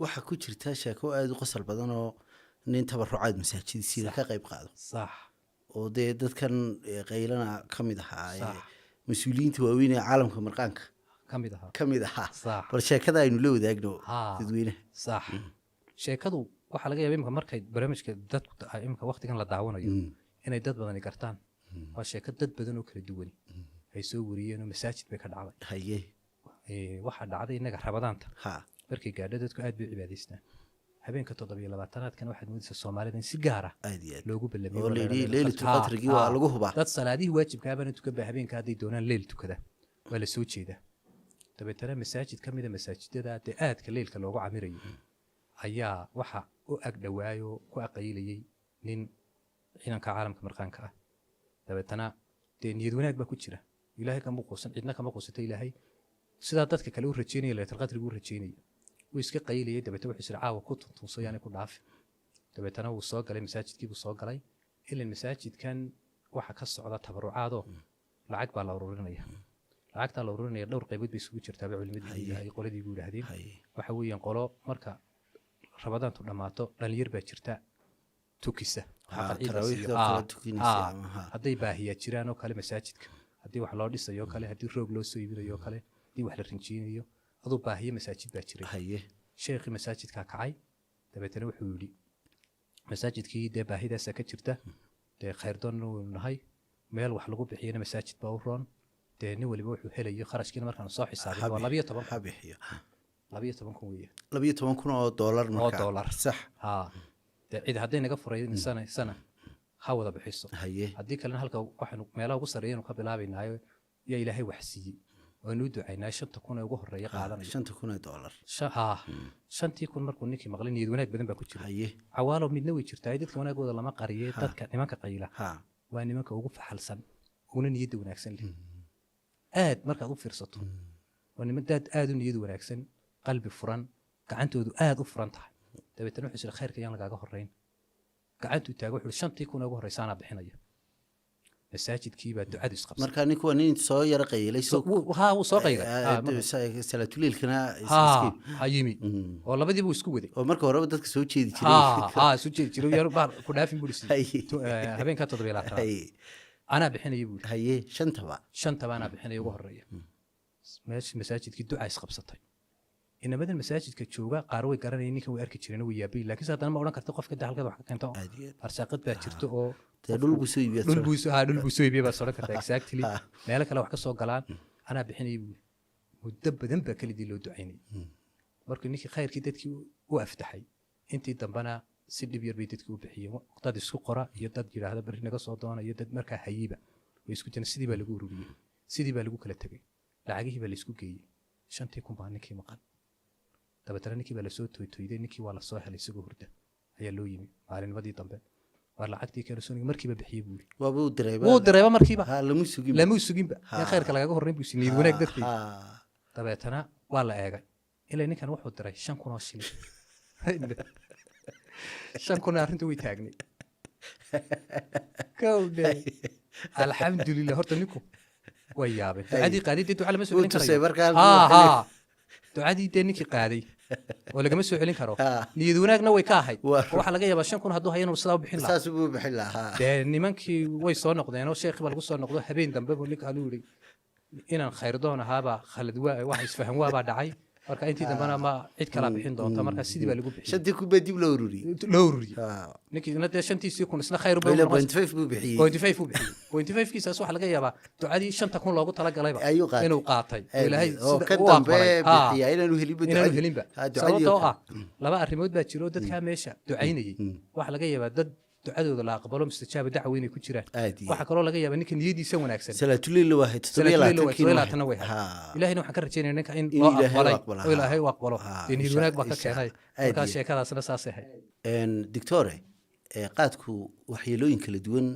waxa ku jirta sheeko aad u qosol badan oo nin tabarucaad masaajidkiisa ka qayb qaado صح oo dadkan qaylana kamid ahaa صح mas'uuliyiinta waaweyn ee caalamka marqaanka kamid ahaa صح bal sheekada aynu la wadaagno dadweynaha صح sheekadu waxa laga yaabaa imka markay barnaamijka dadku imka waqtigan la daawanayo inay dad badan gartaan waa sheeko dad badan oo kala duwan ay soo wariyeen oo masaajid bay ka dhacday haye waxa dhacday inaga rabadaanta markii gaadho dadku aad bay cibaadaystaan habeenka 7-labaatanaadkan waxaad moodaysaa Soomaalida in si gaar ah loogu ballamay oo leeylatul qadrigi waa lagu hubaa dad salaadii waajibka ah intuu ka baa habeenka haday doonaan leel tukada waa la soo jeedaa dabeetana masaajid kamid ah masaajidada aadka leelka loogu camirayo ayaa waxa u ag dhawaayo ku aqaylayay nin ciidanka caalamka marqaanka ah dabeetana niyad wanaag baa ku jira ilaahay kama quusan cidna kama quusatay ilaahay sida dadka kale u rajeynaya leeyahay qadrigu u rajeynaya wuu iska qaylayay dabeetana wuxuu isla caawa ku tuntunso yaani ku dhaaf dabeetana wuu soo galay masaajidkii buu soo galay ilaa masaajidkan waxa ka socda tabarucaado lacag baa la ururinaya lacagta la ururinaya dhowr qaybood bay isugu jirtaa culimadu ay qoladii ugu yiraahdeen waxa weeyaan qolo marka rabadaantu dhamaato dhalinyar baa jirta tukisa hadday baahiya jiraan oo kale masaajidka haddii wax loo dhisayo kale haddii roog loo soo iibinayo kale haddii wax la rinjiinayo aduu baahiya masaajid baa jiray sheekhi masaajidka kacay dabeetana wuxuu yidhi masaajidkii dee baahidaasa ka jirta dee khayrdoon uu nahay meel wax lagu bixiyana masaajid baa u roon dee nin waliba wuxuu helayo kharashkiina markaan soo xisaabay waa 12 ka bixiyo 12 kun weeye 12 kun oo dollar marka dollar sax cid hadday naga furay sana ha wada bixiso haddii kalena halka waxaanu meelaha ugu sarreeyaynu ka bilaabaynaayo yaa ilaahay wax siiyey waanu ducaynaa 5 kun ee ugu horreeya qaadanaya 5 kun oo dollar 5 kun markuu ninkii maqlay niyad wanaag badan baa ku jira cawaalo midna way jirtaa dadka wanaagooda lama qariyay dadka nimanka qayla waa nimanka ugu faxalsan una niyad wanaagsan leh aad markaad u fiirsato waa niman aad u niyad wanaagsan qalbi furan gacantoodu aad u furan tahay dabeetana wuxuu isla khayrka yaan lagaaga horeyn gacantu taago wuxuu 5 kun ugu horeysaana bixinaya masaajidkii baa ducadu isqabsay marka ninku waa nin soo yara qaylay uu soo qaylay salaatuleelkana hayimi oo labadii buu isku waday oo marka hore dadka soo jeedi jiray soo jeedi jiray yar baa ku dhaafin buu habeenka 7-labaatanaad ana bixinay buu haye shantaba ana bixinay ugu horeeya masaajidkii duca isqabsatay inamadan masaajidka jooga qaar way garanayeen ninka way arki jireen way yaabay laakiin haddana ma oran karto qofka halkada wax ka keento arsaaqad baa jirto oo dhul buu soo iibiyay baa soo kartaa exactly meel kale wax ka soo galaan ana bixinay muddo badan baa kala loo ducaynay markii ninkii khayrkii dadkii u aftaxay intii dambana si dhib yar bay dadkii u bixiyeen dad isku qora iyo dad yiraahdo bari naga soo doona iyo dad markaa hayiba way isku jireen sidii baa lagu ururiyay sidii baa lagu kala tagay lacagihii baa la isku geeyay 5 kun baa ninkii maqan dabeetana ninkii baa la soo tooytooyday ninkii waa la soo helay isagoo hurda ayaa loo yimi maalinnimadii dambe waa lacagtii kale soo markiiba bixiyay buuli waaba u direeba markiiba lamu suginba in khayrka lagaga horreyn buu siniyay wanaag dadkii dabeetana waa la eegay ilaa ninkan wuxuu diray 5 kun oo shilin 5 kun arrintu way taagnay kawde alxamdulillah horta ninku way yaabay ducadii qaadidii duca lama soo celin karayo ducadii ninkii qaaday oo lagama soo celin karo niyad wanaagna way ka ahayd waxa laga yaabaa 5 kun hadduu hayno sidaa u bixin lahaa saas buu bixin lahaa nimankii way soo noqdeen oo sheekhi baa lagu soo noqdo habeen dambe buu ninka alu yiri inaan khayrdoon ahaaba khalad wax isfahan waa dhacay marka intii dambana ma cid kala bixin doonto marka sidii baa lagu bixiyay shantii ku badib loo ururiyay ninkii inta shantii kun isna khayr buu 0.5 buu bixiyay 0.5 kiisaas waxa laga yaabaa ducadii 5 kun loogu tala galayba inuu qaatay ilaahay sida u aqbalay bixiyay inuu helinba sababtoo ah laba arrimood baa jiro dadka meesha ducaynayay waxa laga yaabaa dad ducadooda la aqbalo mustajaaba dacwo inay ku jiraan waxa kale oo laga yaabaa ninka niyadiisa wanaagsan salaatuleil waa hayt 7 way ilaahayna waxaan ka rajaynayaa ninka in loo aqbalay oo ilaahay uu aqbalo niyad wanaag baa ka keenay marka sheekadaasna saas ahay doctore qaadku waxyeelooyin kala duwan